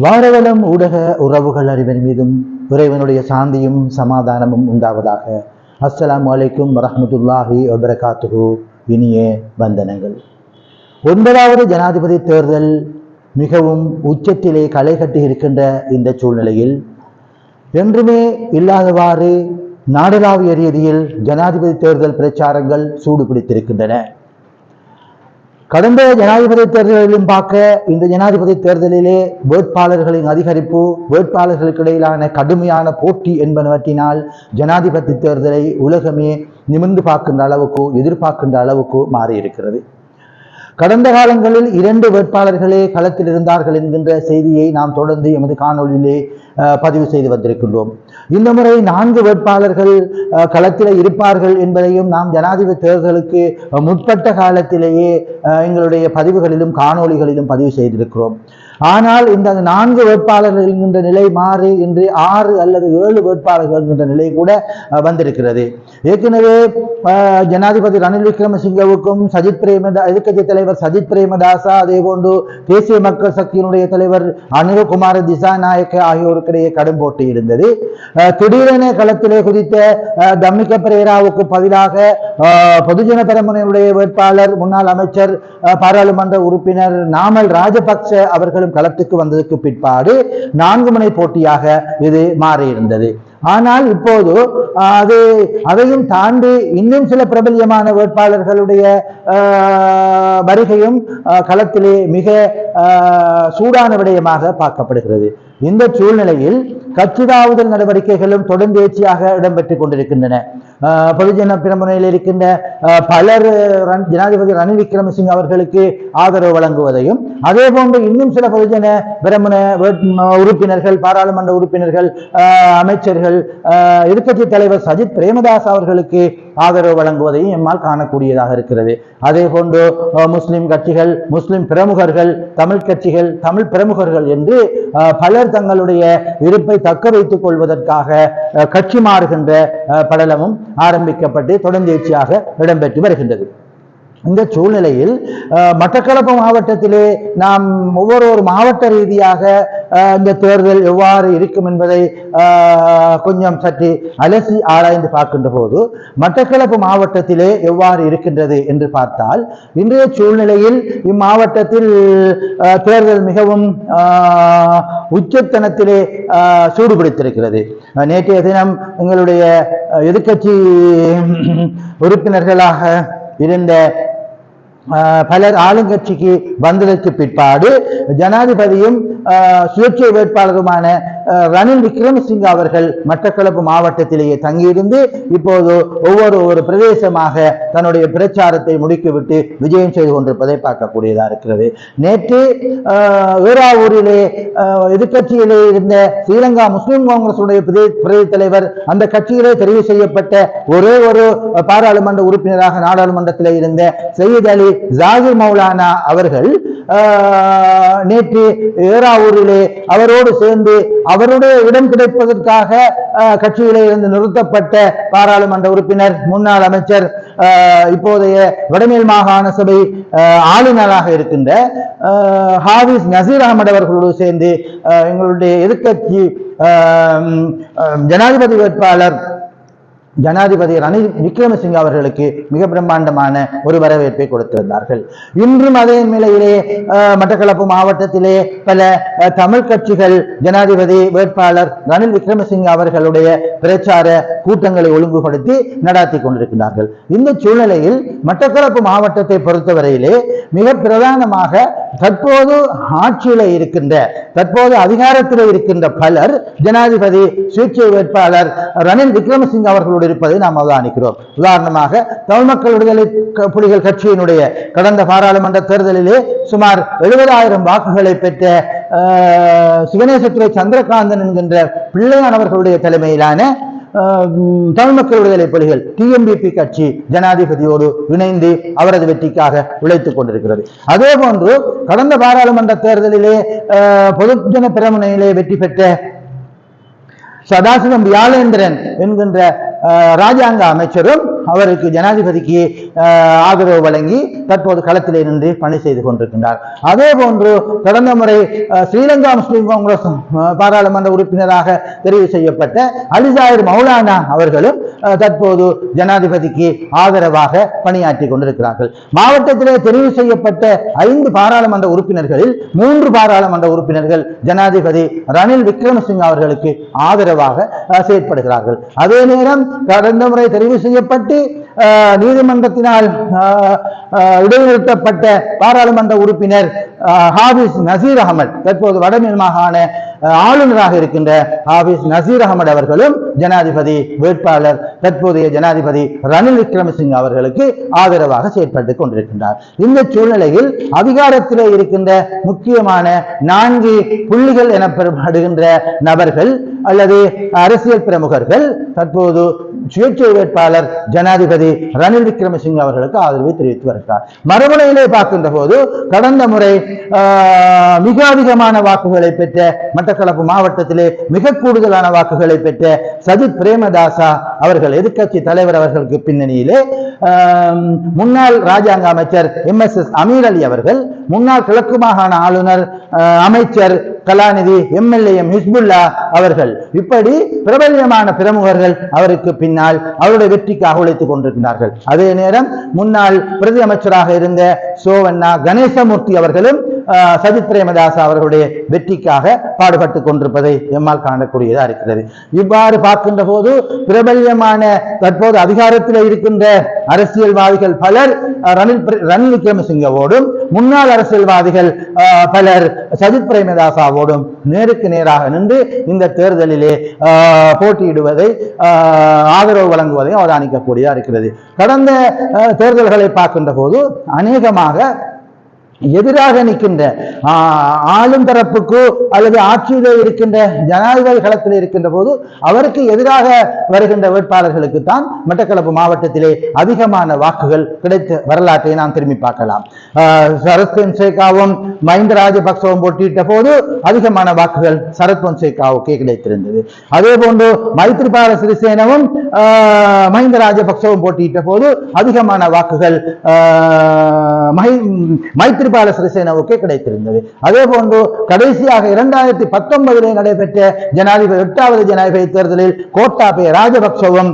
வாரவலம் ஊடக உறவுகள் அறிவின் மீதும் இறைவனுடைய சாந்தியும் சமாதானமும் உண்டாவதாக. அஸ்ஸலாமு அலைக்கும் வரஹ்மத்துல்லாஹி வபரகாத்துஹு. இனிய வந்தனங்கள். 9வது ஜனாதிபதி தேர்தல் மிகவும் உச்சத்திலே களை கட்டி இருக்கின்ற இந்த சூழ்நிலையில் என்றுமே இல்லாதவாறு நாடளாவிய ரீதியில் ஜனாதிபதி தேர்தல் பிரச்சாரங்கள் சூடு பிடித்திருக்கின்றன. கடந்த ஜனாதிபதி தேர்தலிலும் பார்க்க இந்த ஜனாதிபதி தேர்தலிலே வேட்பாளர்களின் அதிகரிப்பு, வேட்பாளர்களுக்கு இடையிலான கடுமையான போட்டி என்பனவற்றினால் ஜனாதிபதி தேர்தலை உலகமே நிமிர்ந்து பார்க்கின்ற அளவுக்கு, எதிர்பார்க்கின்ற அளவுக்கு மாறியிருக்கிறது. கடந்த காலங்களில் 2 வேட்பாளர்களே களத்தில் இருந்தார்கள் என்கின்ற செய்தியை நாம் தொடர்ந்து எமது காணொலியிலே பதிவு செய்து வந்திருக்கின்றோம். இந்த முறை 4 வேட்பாளர்கள் களத்தில் இருப்பார்கள் என்பதையும் நாம் ஜனாதிபதி தேர்தலுக்கு முற்பட்ட காலத்திலேயே எங்களுடைய பதிவுகளிலும் காணொலிகளிலும் பதிவு செய்திருக்கிறோம். ஆனால் இந்த 4 வேட்பாளர்கள் என்கின்ற நிலை மாறி இன்று 6 அல்லது 7 வேட்பாளர்கள் என்கின்ற நிலை கூட வந்திருக்கிறது. ஏற்கனவே ஜனாதிபதி ரணில் விக்ரமசிங்கவுக்கும் எதிர்க்கட்சி தலைவர் சஜித் பிரேமதாசா, அதே போன்று தேசிய மக்கள் சக்தியினுடைய தலைவர் அனுரகுமார திசாநாயக்க ஆகியோருக்கிடையே கடும் போட்டி இருந்தது. திடீரென களத்திலே குதித்த தம்மிக்க பிரேராவுக்கு பதிலாக பொதுஜன பெரமுனையுடைய வேட்பாளர் முன்னாள் அமைச்சர் பாராளுமன்ற உறுப்பினர் நாமல் ராஜபக்ச அவர்கள் களத்துக்கு வந்ததற்கு பிற்பாடு 4 முனை போட்டியாக இது மாறியிருந்தது. ஆனால் இப்போது அதையும் தாண்டி இன்னும் சில பிரபல்யமான வேட்பாளர்களுடைய வருகையும் களத்திலே மிக சூடான விடயமாக பார்க்கப்படுகிறது. இந்த சூழ்நிலையில் கட்சிதாவுதல் நடவடிக்கைகளும் தொடர்ந்தேர்ச்சியாக இடம்பெற்றுக் கொண்டிருக்கின்றன. பொதுஜன பிரமுனையில் இருக்கின்ற பலர் ஜனாதிபதி ரணில் விக்ரமசிங்க அவர்களுக்கு ஆதரவு வழங்குவதையும், அதே போன்று இன்னும் சில பொதுஜன பிரமுன உறுப்பினர்கள், பாராளுமன்ற உறுப்பினர்கள், அமைச்சர்கள் எதிர்க்கட்சி தலைவர் சஜித் பிரேமதாஸ் அவர்களுக்கு ஆதரவு வழங்குவதையும் எம்மால் காணக்கூடியதாக இருக்கிறது. அதே போன்று முஸ்லிம் கட்சிகள், முஸ்லிம் பிரமுகர்கள், தமிழ் கட்சிகள், தமிழ் பிரமுகர்கள் என்று பலர் தங்களுடைய இருப்பை தக்க வைத்துக் கொள்வதற்காக கட்சி மாறுகின்ற படலமும் ஆரம்பிக்கப்பட்டு தொடர்ந்தேர்ச்சியாக இடம்பெற்று வருகின்றது. இந்த சூழ்நிலையில் மட்டக்களப்பு மாவட்டத்திலே நாம் ஒவ்வொரு மாவட்ட ரீதியாக இந்த தேர்தல் எவ்வாறு இருக்கும் என்பதை கொஞ்சம் சற்று அலசி ஆராய்ந்து பார்க்கின்ற போது மட்டக்களப்பு மாவட்டத்திலே எவ்வாறு இருக்கின்றது என்று பார்த்தால், இன்றைய சூழ்நிலையில் இம்மாவட்டத்தில் தேர்தல் மிகவும் உச்சத்தனத்திலே சூடுபிடித்திருக்கிறது. நேற்றைய தினம் எங்களுடைய எதிர்க்கட்சி உறுப்பினர்களாக இருந்த பலர் ஆளுங்கட்சிக்கு வந்ததற்கு பிற்பாடு ஜனாதிபதியும் சுயேட்சை வேட்பாளருமான ரணில் விக்ரமசிங்க அவர்கள் மட்டக்களப்பு மாவட்டத்திலேயே தங்கியிருந்து இப்போது ஒவ்வொரு பிரதேசமாக தன்னுடைய பிரச்சாரத்தை முடுக்கிவிட்டு விஜயம் செய்து கொண்டிருப்பதை பார்க்கக்கூடியதாக இருக்கிறது. நேற்று ஏறாவூரிலே எதிர்கட்சியிலே இருந்த ஸ்ரீலங்கா முஸ்லிம் காங்கிரசுடைய பிரதி தலைவர், அந்த கட்சியிலே தெரிவு செய்யப்பட்ட ஒரே ஒரு பாராளுமன்ற உறுப்பினராக நாடாளுமன்றத்திலே இருந்த சையத் அலி ஜாகிர் மௌலானா அவர்கள் நேற்று ஏறாவூரிலே அவரோடு சேர்ந்து அவருடைய இடம் கிடைப்பதற்காக கட்சியிலே இருந்து நிறுத்தப்பட்ட பாராளுமன்ற உறுப்பினர், முன்னாள் அமைச்சர், இப்போதைய வடமேல் மாகாண சபை ஆளுநராக இருக்கின்ற ஹாபிஸ் நசீர் அகமது அவர்களோடு சேர்ந்து எங்களுடைய எதிர்க்கட்சி ஜனாதிபதி வேட்பாளர் ஜனாதிபதி ரணில் விக்ரமசிங்க அவர்களுக்கு மிக பிரம்மாண்டமான ஒரு வரவேற்பை கொடுத்திருந்தார்கள். இன்றும் அதே நிலையிலே மட்டக்களப்பு மாவட்டத்திலே பல தமிழ் கட்சிகள் ஜனாதிபதி வேட்பாளர் ரணில் விக்ரமசிங்க அவர்களுடைய பிரச்சார கூட்டங்களை ஒழுங்குபடுத்தி நடாத்தி கொண்டிருக்கிறார்கள். இந்த சூழ்நிலையில் மட்டக்களப்பு மாவட்டத்தை பொறுத்தவரையிலே மிக பிரதானமாக தற்போது ஆட்சியிலே இருக்கின்ற, தற்போது அதிகாரத்தில் இருக்கின்ற பலர் ஜனாதிபதி சுயேட்சை வேட்பாளர் ரணில் விக்ரமசிங்க அவர்களுடைய இருப்பதை நாம் அவதானிக்கிறோம். உதாரணமாக தமிழ் மக்கள் விடுதலை புலிகள் கட்சியினுடைய கடந்த பாராளுமன்ற தேர்தலிலே சுமார் 70,000 வாக்குகளை பெற்ற சிவனேசத்துறை சந்திரகாந்தன் என்கின்ற பிள்ளையானவர்களுடைய தலைமையிலான தமிழ் மக்கள் விடுதலை புலிகள் டிஎம்பிபி கட்சி ஜனாதிபதியோடு இணைந்து அவரது வெற்றிக்காக உழைத்துக் கொண்டிருக்கிறது. அதே போன்று கடந்த பாராளுமன்ற தேர்தலிலே பொதுஜன பெரமுனையிலே வெற்றி பெற்ற சதாசிவம் வியாழேந்திரன் என்கின்ற ராஜாங்க அமைச்சரும் அவருக்கு ஜனாதிபதிக்கு ஆதரவு வழங்கி தற்போது களத்திலே நின்று பணி செய்து கொண்டிருக்கின்றார். அதே போன்று கடந்த முறை ஸ்ரீலங்கா முஸ்லிம் காங்கிரஸ் பாராளுமன்ற உறுப்பினராக தெரிவு செய்யப்பட்ட அலிசாயிர் மௌலானா அவர்களும் தற்போது ஜனாதிபதிக்கு ஆதரவாக பணியாற்றி கொண்டிருக்கிறார்கள். மாவட்டத்திலே தெரிவு செய்யப்பட்ட 5 பாராளுமன்ற உறுப்பினர்களில் 3 பாராளுமன்ற உறுப்பினர்கள் ஜனாதிபதி ரணில் விக்ரமசிங்க அவர்களுக்கு ஆதரவாக செயற்படுகிறார்கள். அதே நேரம் கடந்த முறை தெரிவு செய்யப்பட்டு நீதிமன்றத்தினால் இடைநிறுத்தப்பட்ட பாராளுமன்ற உறுப்பினர் ஹாபிஸ் நசீர் அகமது தற்போது வடமேல் மாகாண ஆளுநராக இருக்கின்ற ஹாபிஸ் நசீர் அகமது அவர்களும் ஜனாதிபதி வேட்பாளர் தற்போதைய ஜனாதிபதி ரணில் விக்ரமசிங்க அவர்களுக்கு ஆதரவாக செயற்பட்டுக் கொண்டிருக்கின்றார். இந்த சூழ்நிலையில் அதிகாரத்திலே இருக்கின்ற முக்கியமான 4 புள்ளிகள் எனப்படுகின்ற நபர்கள் அல்லது அரசியல் பிரமுகர்கள் தற்போது சுயேட்சை வேட்பாளர் ஜனாதிபதி ரணில் விக்ரமசிங்க அவர்களுக்கு ஆதரவை தெரிவித்து வருகிறார். மறுமுனையிலே பார்க்கின்ற போது கடந்த முறை மிக அதிகமான வாக்குகளை பெற்ற மட்டக்களப்பு மாவட்டத்திலே மிக கூடுதலான வாக்குகளை பெற்ற சஜித் பிரேமதாசா அவர்கள் எதிர்க்கட்சி தலைவர் அவர்களுக்கு பின்னணியிலே முன்னாள் ராஜாங்க அமைச்சர் MSS அமீர் அலி அவர்கள், முன்னாள் கிழக்கு மாகாண ஆளுநர் அமைச்சர் கலாநிதி MLA ஹிஸ்புல்லா அவர்கள், இப்படி பிரபல்யமான பிரமுகர்கள் அவருக்கு பின்னால் அவருடைய வெற்றிக்காக உழைத்துக் கொண்டிருக்கிறார்கள். அதே நேரம் முன்னாள் பிரதி அமைச்சராக இருந்த சோவண்ணா கணேசமூர்த்தி அவர்களும் சஜித் பிரேமதாசா அவர்களுடைய வெற்றிக்காக பாடுபட்டுக் கொண்டிருப்பதை எம்மால் காணக்கூடியதா இருக்கிறது. இவ்வாறு பார்க்கின்ற போது பிரபல்யமான தற்போது அதிகாரத்தில் இருக்கின்ற அரசியல்வாதிகள் பலர் ரணில் விக்ரமசிங்கவோடும், முன்னாள் அரசியல்வாதிகள் பலர் சஜித் பிரேமதாசாவோடும் நேருக்கு நேராக நின்று இந்த தேர்தலிலே போட்டியிடுவதை ஆதரவு வழங்குவதை அவதானிக்கக்கூடியதா இருக்கிறது. கடந்த தேர்தல்களை பார்க்கின்ற போது அநேகமாக எதிராக நிற்கின்ற ஆளும் தரப்புக்கு அல்லது ஆட்சியிலே இருக்கின்ற ஜனாதிபதி களத்தில் இருக்கின்ற போது அவருக்கு எதிராக வருகின்ற வேட்பாளர்களுக்கு தான் மட்டக்களப்பு மாவட்டத்திலே அதிகமான வாக்குகள் கிடைத்த வரலாற்றை நாம் திரும்பி பார்க்கலாம். சரத் பொன்சேகாவும் மஹிந்த ராஜபக்சவும் போட்டியிட்ட போது அதிகமான வாக்குகள் சரத் பொன்சேகாவுக்கே கிடைத்திருந்தது. அதே போன்று மைத்ரிபால சிறிசேனவும் மஹிந்த ராஜபக்சவும் போட்டியிட்ட போது அதிகமான வாக்குகள் மைத்ரிபால சிறிசேனாவுக்கு கிடைத்திருந்தது. அதே போன்று கடைசியாக 2019 நடைபெற்ற 8வது ஜனாதிபதி தேர்தலில் கோட்டாபய ராஜபக்சவும்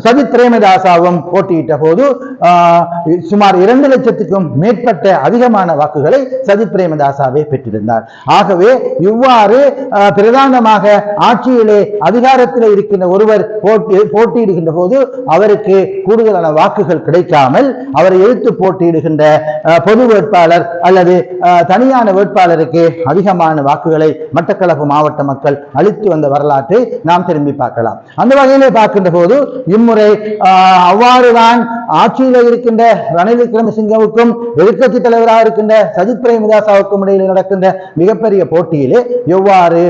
சஜித் பிரேமதாசாவும் போட்டியிட்ட போது சுமார் 2 லட்சத்துக்கும் மேற்பட்ட அதிகமான வாக்குகளை சஜித் பிரேமதாசாவே பெற்றிருந்தார். ஆகவே இவ்வாறு பிரதானமாக ஆட்சியிலே அதிகாரத்தில் இருக்கின்ற ஒருவர் போட்டியிடுகின்ற போது அவருக்கு கூடுதலான வாக்குகள் கிடைக்காமல் அவரை எதிர்த்து போட்டியிடுகின்ற பொது வேட்பாளர் அல்லது தனியான வேட்பாளருக்கு அதிகமான வாக்குகளை மட்டக்களப்பு மாவட்ட மக்கள் அளித்து வந்த வரலாற்றை நாம் திரும்பி பார்க்கலாம். அந்த வகையிலே பார்க்கின்ற போது இம்முறை அவ்வாறுதான் ஆட்சியில் இருக்கின்ற ரணில் விக்ரமசிங்கவுக்கும் எதிர்க்கட்சி தலைவராக இருக்கின்ற சஜித் பிரேமதாசாவுக்கும் இடையில் நடக்கின்ற மிகப்பெரிய போட்டியிலே எவ்வாறு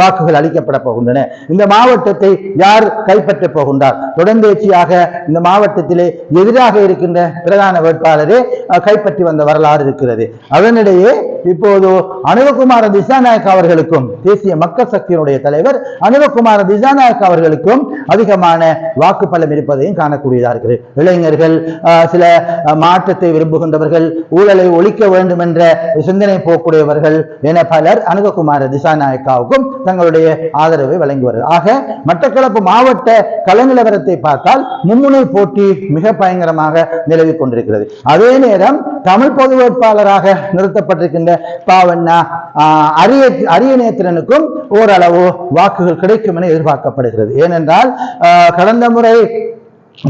வாக்குகள் அளிக்கப்பட போகின்றன, இந்த மாவட்டத்தை யார் கைப்பற்றப் போகின்றார், தொடர்ந்தேச்சியாக இந்த மாவட்டத்திலே எதிராக இருக்கின்ற பிரதான வேட்பாளரே கைப்பற்றி வந்த வரலாறு இருக்கிறது. அதனிடையே இப்போது அனுபகுமார திசாநாயக் அவர்களுக்கும் தேசிய மக்கள் சக்தியினுடைய தலைவர் அனுபகுமார திசாநாயக் அவர்களுக்கும் அதிகமான வாக்கு பலம் இருப்பதையும் காணக்கூடியதாக இருக்கிறது. இளைஞர்கள், சில மாற்றத்தை விரும்புகின்றவர்கள், ஊழலை ஒழிக்க வேண்டும் என்ற சிந்தனை போக்குடையவர்கள் என பலர் அனுபகுமார திசாநாயக்காவுக்கும் தங்களுடைய ஆதரவை வழங்குவார்கள். ஆக மட்டக்களப்பு மாவட்ட கள நிலவரத்தை பார்த்தால் மும்முனை போட்டி மிக பயங்கரமாக நிலவிக் கொண்டிருக்கிறது. அதே நேரம் தமிழ் பொது வேட்பாளராக நிறுத்தப்பட்டிருக்கின்ற பாவண்ணா அரியநேத்திரனுக்கும் ஓரளவு வாக்குகள் கிடைக்கும் என எதிர்பார்க்கப்படுகிறது. ஏனென்றால் கடந்த முறை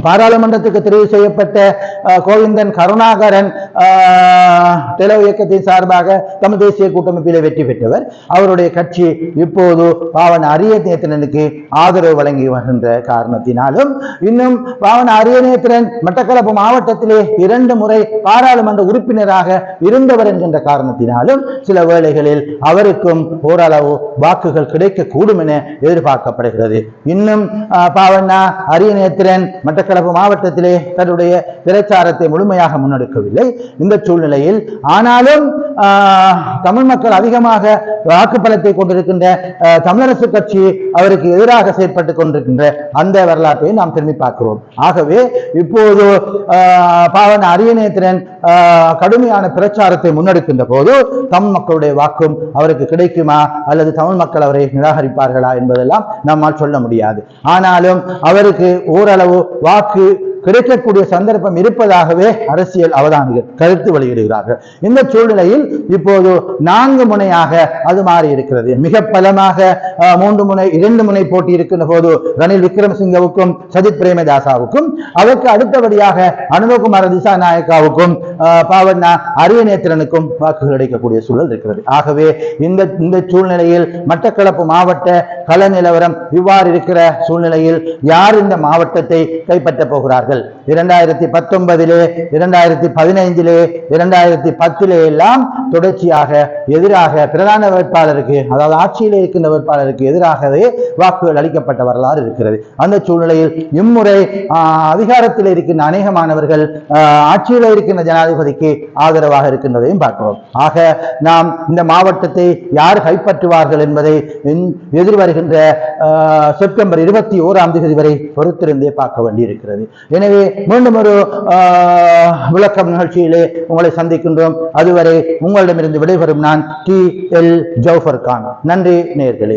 பாராளுமன்றத்துக்கு தெரிவு செய்யப்பட்ட கோவிந்தன் கருணாகரன் தெலவு இயக்கத்தின் சார்பாக தமிழ் தேசிய கூட்டமைப்பிலே வெற்றி பெற்றவர். அவருடைய கட்சி இப்போது பாவன் அரியநேத்திரனுக்கு ஆதரவு வழங்கி வருகின்ற காரணத்தினாலும், இன்னும் பாவன் அரியநேத்திரன் மட்டக்களப்பு மாவட்டத்திலே 2 முறை பாராளுமன்ற உறுப்பினராக இருந்தவர் என்கின்ற காரணத்தினாலும் சில வேளைகளில் அவருக்கும் ஓரளவு வாக்குகள் கிடைக்க கூடும் என எதிர்பார்க்கப்படுகிறது. இன்னும் பாவண்ணா அரியநேத்திரன் மட்டக்களப்பு மாவட்டத்திலே தன்னுடைய பிரச்சாரத்தை முழுமையாக முன்னெடுக்கவில்லை. இந்த சூழ்நிலையில் ஆனாலும் தமிழ் மக்கள் அதிகமாக வாக்குப்பலத்தை கொண்டிருக்கின்ற தமிழரசு கட்சி அவருக்கு எதிராக செயற்பட்டுக் கொண்டிருக்கின்ற அந்த வரலாற்றை நாம் திரும்பி பார்க்கிறோம். ஆகவே இப்போது பாவன அரியநேத்திரன் கடுமையான பிரச்சாரத்தை முன்னெடுக்கின்ற போது தமிழ் மக்களுடைய வாக்கும் அவருக்கு கிடைக்குமா அல்லது தமிழ் மக்கள் அவரை நிராகரிப்பார்களா என்பதெல்லாம் நம்மால் சொல்ல முடியாது. ஆனாலும் அவருக்கு ஓரளவு வாக்கு கிடைக்கக்கூடிய சந்தர்ப்பம் இருப்பதாகவே அரசியல் அவதானிகள் கருத்து வெளியிடுகிறார்கள். இந்த சூழ்நிலையில் இப்போது 4 முனையாக அது மாறி இருக்கிறது. மிக பலமாக 3 முனை 2 முனை போட்டி இருக்கின்ற போது ரணில் விக்ரமசிங்கவுக்கும் சஜித் பிரேமதாசாவுக்கும், அதற்கு அடுத்தபடியாக அனுபகுமார திசாநாயக்காவுக்கும் பாவண்ணா அரியநேத்திரனுக்கும் வாக்குகள் கிடைக்கக்கூடிய சூழல் இருக்கிறது. ஆகவே இந்த சூழ்நிலையில் மட்டக்களப்பு மாவட்ட கள நிலவரம் இவ்வாறு இருக்கிற சூழ்நிலையில் யார் இந்த மாவட்டத்தை கைப்பற்ற போகிறார்கள்? 2019 2015 2010 எல்லாம் தொடர்ச்சியாக எதிராக பிரதான வேட்பாளருக்கு, அதாவது ஆட்சியிலே இருக்கின்ற வேட்பாளருக்கு எதிராகவே வாக்குகள் அளிக்கப்பட்ட வரலாறு இருக்கிறது. அந்த சூழ்நிலையில் இம்முறை அதிகாரத்தில் இருக்கின்ற அநேகமானவர்கள் ஆட்சியில் இருக்கின்ற ஜனாதிபதிக்கு ஆதரவாக இருக்கின்றதையும் பார்க்கிறோம். ஆக நாம் இந்த மாவட்டத்தை யார் கைப்பற்றுவார்கள் என்பதை எதிர்வருகின்ற செப்டம்பர் 21ஆம் தேதி வரை பொறுத்திருந்தே பார்க்க வேண்டி இருக்கிறது. எனவே மீண்டும் ஒரு விளக்கம் நிகழ்ச்சியிலே உங்களை சந்திக்கின்றோம். அதுவரை உங்களிடமிருந்து விடைபெறும் நான் டி.எல். ஜௌஃபர் கான். நன்றி நேயர்களே.